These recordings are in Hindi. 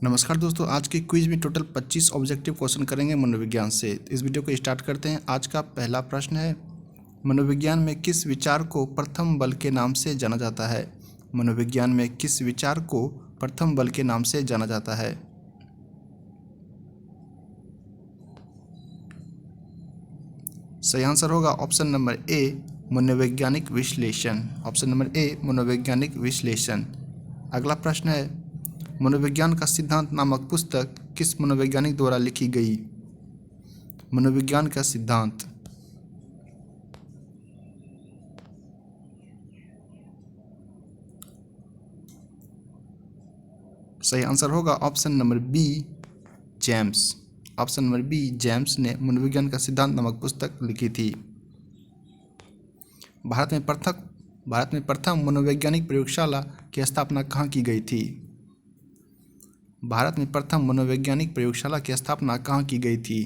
नमस्कार दोस्तों, आज के क्विज में टोटल 25 ऑब्जेक्टिव क्वेश्चन करेंगे मनोविज्ञान से। इस वीडियो को स्टार्ट करते हैं। आज का पहला प्रश्न है, मनोविज्ञान में किस विचार को प्रथम बल के नाम से जाना जाता है? मनोविज्ञान में किस विचार को प्रथम बल के नाम से जाना जाता है? सही आंसर होगा ऑप्शन नंबर ए, मनोवैज्ञानिक विश्लेषण। ऑप्शन नंबर ए, मनोवैज्ञानिक विश्लेषण। अगला प्रश्न है, मनोविज्ञान का सिद्धांत नामक पुस्तक किस मनोवैज्ञानिक द्वारा लिखी गई? मनोविज्ञान का सिद्धांत। सही आंसर होगा option number B, James. Option number B, James ने मनोविज्ञान का सिद्धांत नामक पुस्तक लिखी थी। भारत में प्रथम मनोवैज्ञानिक प्रयोगशाला की स्थापना कहाँ की गई थी? भारत में प्रथम मनोवैज्ञानिक प्रयोगशाला की स्थापना कहाँ की गई थी?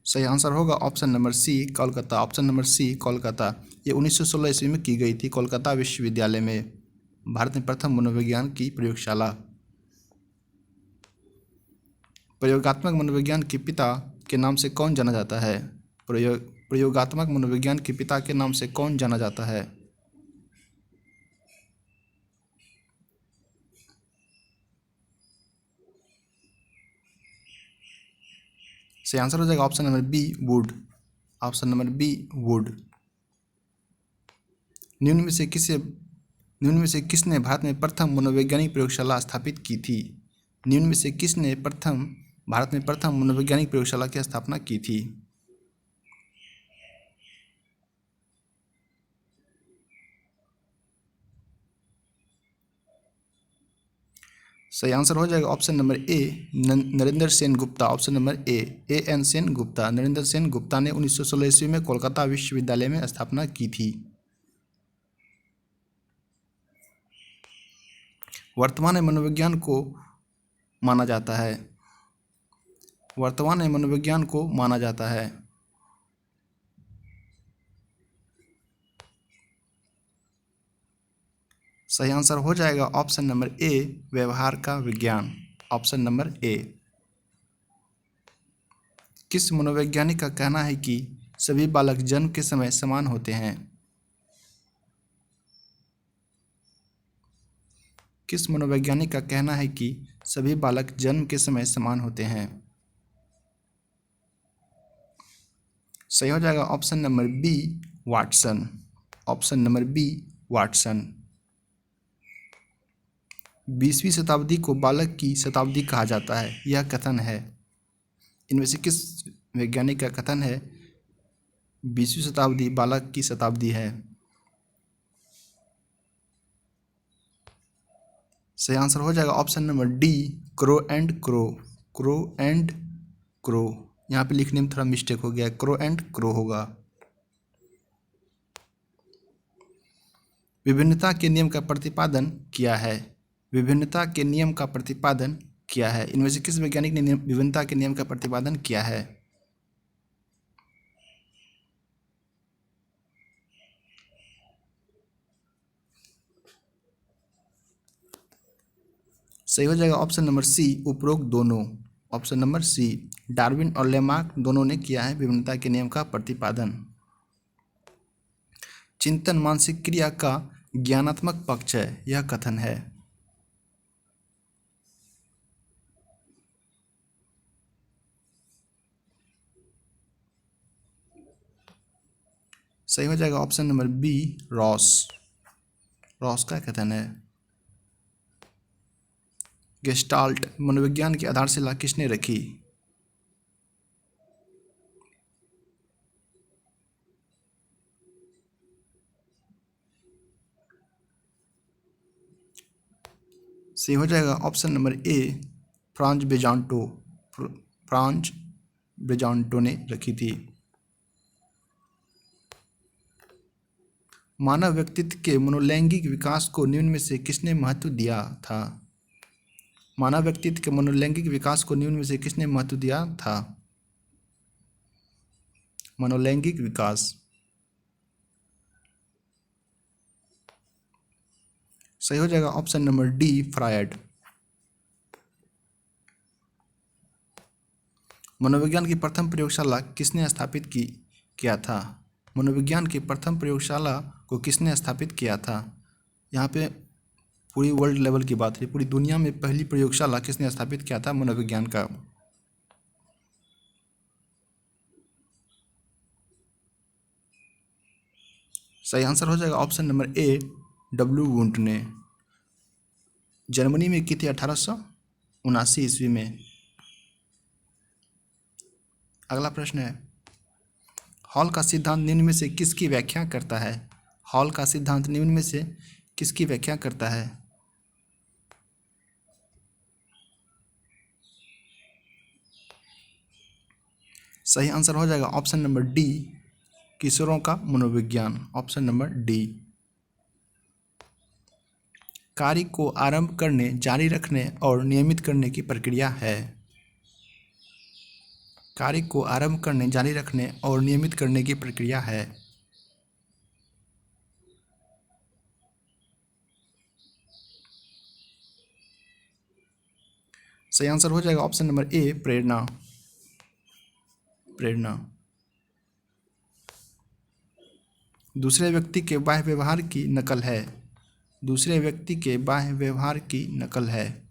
सही आंसर होगा option number C, Kolkata. Option number C, Kolkata. ये 1916 ईस्वी में की गई थी, कोलकाता विश्वविद्यालय में। भारत में प्रथम मनोविज्ञान की प्रयोगशाला। प्रयोगात्मक मनोविज्ञान के पिता के नाम से कौन जाना जाता है? प्रयोगात्मक मनोविज्ञान के पिता के नाम से कौन जाना जाता है? सही आंसर हो जाएगा option number B, Wood. Option number B, Wood. निम्न में से किसने भारत में प्रथम मनोवैज्ञानिक प्रयोगशाला स्थापित की थी? निम्न में से किसने भारत में प्रथम मनोवैज्ञानिक प्रयोगशाला की स्थापना की थी? सही आंसर हो जाएगा option number A, Narendra Sen Gupta. Option number A N Sen Gupta. Narendra Sen Gupta ने 1916 ईस्वी में कोलकाता विश्वविद्यालय में स्थापना की थी। वर्तमान में मनोविज्ञान को माना जाता है। वर्तमान में मनोविज्ञान को माना जाता है। सही आंसर हो जाएगा ऑप्शन नंबर ए, व्यवहार का विज्ञान। ऑप्शन नंबर ए। किस मनोवैज्ञानिक का कहना है कि सभी बालक जन्म के समय समान होते हैं? किस मनोवैज्ञानिक का कहना है कि सभी बालक जन्म के समय समान होते हैं? सही हो जाएगा option number B, Watson. Option number B, Watson. 20वीं शताब्दी को बालक की शताब्दी कहा जाता है, यह कथन है। इनमें से किस वैज्ञानिक का कथन है 20वीं शताब्दी बालक की शताब्दी है? सही आंसर हो जाएगा option number D, crow and crow. Crow and crow. यहाँ पे लिखने में थोड़ा मिस्टेक हो गया, क्रो एंड क्रो होगा। विभिन्नता के नियम का प्रतिपादन किया है। विभिन्नता के नियम का प्रतिपादन किया है। इनमें से किस वैज्ञानिक ने विभिन्नता के नियम का प्रतिपादन किया है? सही हो जाएगा ऑप्शन नंबर सी, उपरोक्त दोनों। ऑप्शन नंबर सी, डार्विन और लेमार्क दोनों ने किया है विभिन्नता के नियम का प्रतिपादन। चिंतन मानसिक क्रिया का ज्ञानात्मक पक्ष है, यह कथन है। सही हो जाएगा option number B, Ross. Ross का कथन है। गेस्टाल्ट मनोविज्ञान की आधारशिला किसने रखी? सही हो जाएगा option number A, Franz Brentano. Franz Brentano ने रखी थी। मानव व्यक्तित्व के मनोलैंगिक विकास को निम्न में से किसने महत्व दिया था? मानव व्यक्तित्व के मनोलैंगिक विकास को निम्न में से किसने महत्व दिया था? मनोलैंगिक विकास। सही हो जाएगा ऑप्शन नंबर डी फ्रायड। मनोविज्ञान की प्रथम प्रयोगशाला किसने स्थापित किया था? मनोविज्ञान की प्रथम प्रयोगशाला को किसने स्थापित किया था? यहाँ पे पूरी वर्ल्ड लेवल की बात है, पूरी दुनिया में पहली प्रयोगशाला किसने स्थापित किया था मनोविज्ञान का? सही आंसर हो जाएगा option number A W Wundt ने। जर्मनी में की थी 1879 ईस्वी में। अगला प्रश्न है, हॉल का सिद्धांत निम्न में से किसकी व्याख्या करता है? हॉल का सिद्धांत निम्न में से किसकी व्याख्या करता है? सही आंसर हो जाएगा ऑप्शन नंबर डी किशोरों का मनोविज्ञान। Option number D. कार्य को आरंभ करने, जारी रखने और नियमित करने की प्रक्रिया है। कार्य को आरंभ करने, जारी रखने और नियमित करने की प्रक्रिया है। सही आंसर हो जाएगा ऑप्शन नंबर ए प्रेरणा। प्रेरणा दूसरे व्यक्ति के बाह्य व्यवहार की नकल है। दूसरे व्यक्ति के बाह्य व्यवहार की नकल है।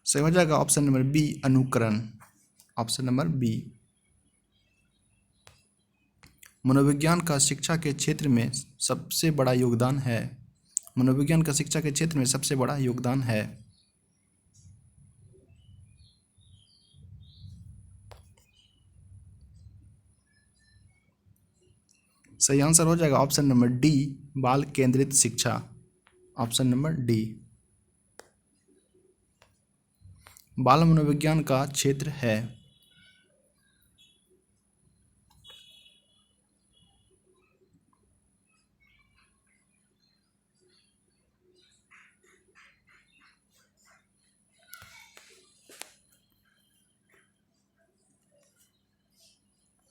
सही हो जाएगा ऑप्शन नंबर बी अनुकरण। Option number B. मनोविज्ञान का शिक्षा के क्षेत्र में सबसे बड़ा योगदान है। मनोविज्ञान का शिक्षा के क्षेत्र में सबसे बड़ा योगदान है। सही आंसर हो जाएगा ऑप्शन नंबर डी बाल केंद्रित शिक्षा। Option number D. बाल मनोविज्ञान का क्षेत्र है।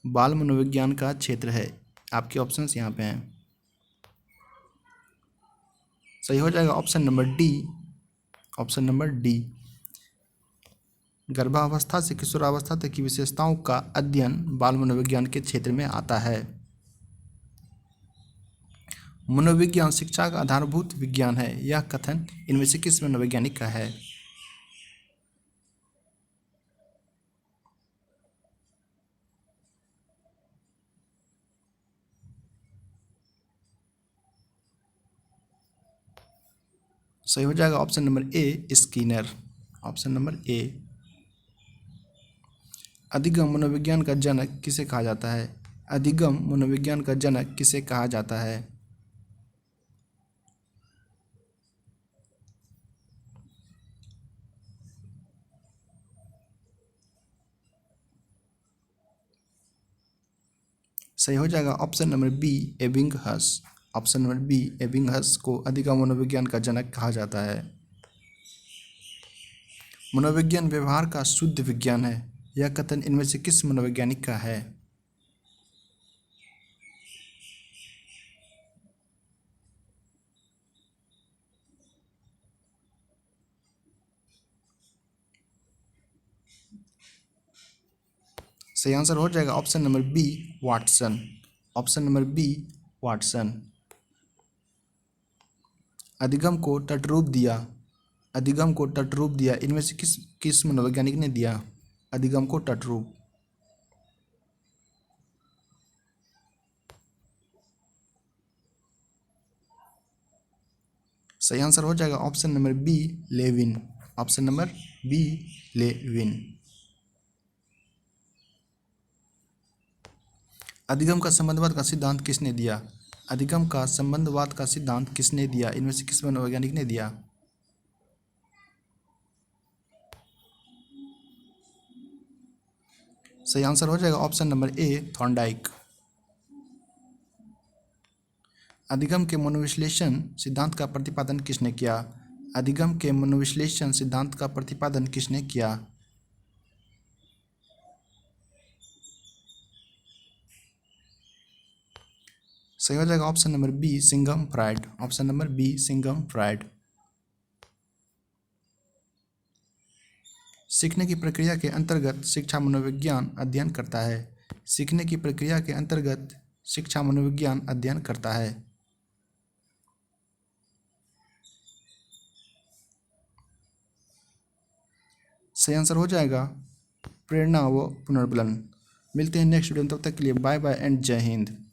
बाल मनोविज्ञान का क्षेत्र है। आपके ऑप्शंस यहाँ पे हैं। सही हो जाएगा option number D. Option number D. गर्भावस्था से किशोरावस्था तक की विशेषताओं का अध्ययन बाल मनोविज्ञान के क्षेत्र में आता है। मनोविज्ञान शिक्षा का आधारभूत विज्ञान है। यह कथन इनमें से किस मनोवैज्ञानिक का है? सही हो जाएगा ऑप्शन नंबर ए स्किनर। ऑप्शन नंबर ए। अधिगम मनोविज्ञान का जनक किसे कहा जाता है? अधिगम मनोविज्ञान का जनक किसे कहा जाता है? सही हो जाएगा option number B Ebbinghaus. Option number B Ebbinghaus को अधिगम मनोविज्ञान का जनक कहा जाता है। मनोविज्ञान व्यवहार का शुद्ध विज्ञान है। यह कथन इनमें से किस मनोवैज्ञानिक का है? सही आंसर हो जाएगा option number B Watson. Option number B Watson. अधिगम को तटरूप दिया। अधिगम को तटरूप दिया इनमें से किस किस मनोवैज्ञानिक ने दिया अधिगम को तटरूप? सही आंसर हो जाएगा option number B Lewin. Option number B Lewin. अधिगम का संबंधवाद का सिद्धांत किसने दिया? अधिगम का संबंधवाद का सिद्धांत किसने दिया? इनमें से किस मनोवैज्ञानिक ने दिया? सही आंसर हो जाएगा ऑप्शन नंबर ए थॉर्नडाइक। अधिगम के मनोविश्लेषण सिद्धांत का प्रतिपादन किसने किया? अधिगम के मनोविश्लेषण सिद्धांत का प्रतिपादन किसने किया? सही हो जाएगा option number B Sigmund Freud. Option number B Sigmund Freud. सीखने की प्रक्रिया के अंतर्गत शिक्षा मनोविज्ञान अध्ययन करता है। सीखने की प्रक्रिया के अंतर्गत शिक्षा मनोविज्ञान अध्ययन करता है। सही आंसर हो जाएगा प्रेरणा व पुनर्बलन। मिलते हैं नेक्स्ट वीडियो में, तब तक के लिए बाय बाय एंड जय हिंद।